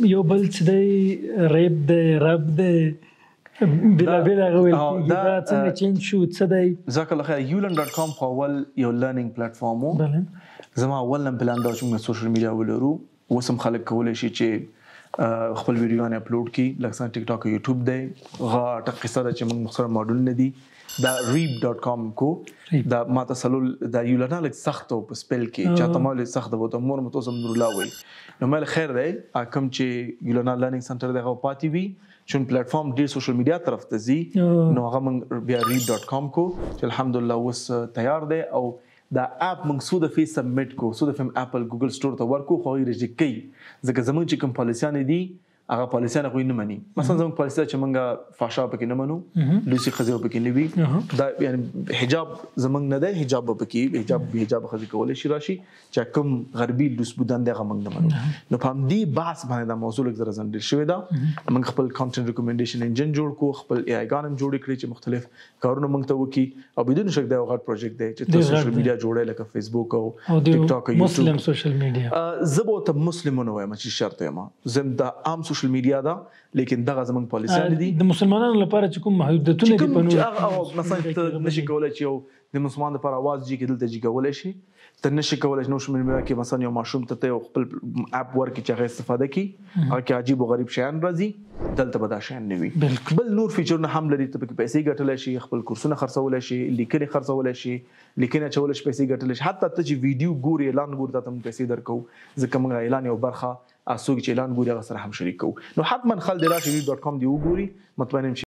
یو بل چې دی ریپ دی رب دی بېلابېل هغه ویل کېږي دا څنګه چینج شو څه دی؟ جزاک الله خیر. ulearn.com خو اول یو لرنینګ پلیټفارم و. زما اول نه پلان دا چې موږ سوشل میډیا ولرو. اوس هم خلک کولی شي چې خپل ویډیوګانې اپلوډ کړي لکه څنګه ټیک ټاک او یوټیوب دی. غټه قصه ده چې موږ مختصر ماډلونه دي دا reap.com کو دا ما ته سلول دا یولانا لږ سخت او په سپیل کې چاته ما لږ سخت وته مور متوس امرالله وای نو مال خیر دی کوم چې یولانا لرنینګ سنټر دغه پاتې وي چون پلیټفارم ډیر سوشل میډیا طرف ته ځي نو هغه موږ بیا reap.com کو چې الحمدلله اوس تیار دی او دا اپ موږ سود فیس سبمټ کو سود فیم اپل ګوګل سٹور ته ورکو خو یې ريجیکټ کړي ځکه زموږ چې کوم پالیسیان دي هغه پالیسیانه خو نه مني. مثلا زموږ پالیسي چې موږ فحشا پکې نه منو لوسی خزه پکې نه وي دا یعنی حجاب زموږ نه دی حجاب پکې حجاب خزه کولای شي راشي چې کوم غربي لوس بودان دغه موږ نه منو. نو په دې بحث باندې دا موضوع لږ زره زندل شوی دا موږ خپل کانټنټ ریکمنډیشن انجن جوړ کو خپل ای آی ګانم جوړ کړی چې مختلف کارونه موږ ته وکي او بدون شک دا غټ پروجیکټ دی چې تاسو سوشل میډیا جوړه لکه فیسبوک او ټیک ټاک او یوټیوب مسلم سوشل میډیا زبو ته مسلمانونه وایم چې شرط یم زم دا عام سوشل میډیا دا لیکن دغه زمونږ پالیسیان دي د مسلمانانو لپاره چې کوم محدودیتونه دي په نور مثلا ته نشي کولای چې یو د مسلمان لپاره आवाज جي کې دلته جي کولای شي ته نشي کولای نو شمن مې کې مثلا یو ماشوم ته خپل اپ ورکي چې هغه استفاده کوي هغه کې عجیب او غریب شیان راځي دلته به دا شیان نه وي بل نور فیچرونه هم لري ته په پیسې ګټلای شي خپل کورسونه خرڅولای شي لیکنې خرڅولای شي لیکنه چولای شي پیسې ګټلای شي حتی ته چې ویډیو ګوري اعلان ګوري ته هم پیسې درکو ځکه موږ اعلان یو برخه اسوګ چې اعلان ګوري هغه سره هم شریک کوو نو حتما خل د راشي.com دی وګوري مطمئن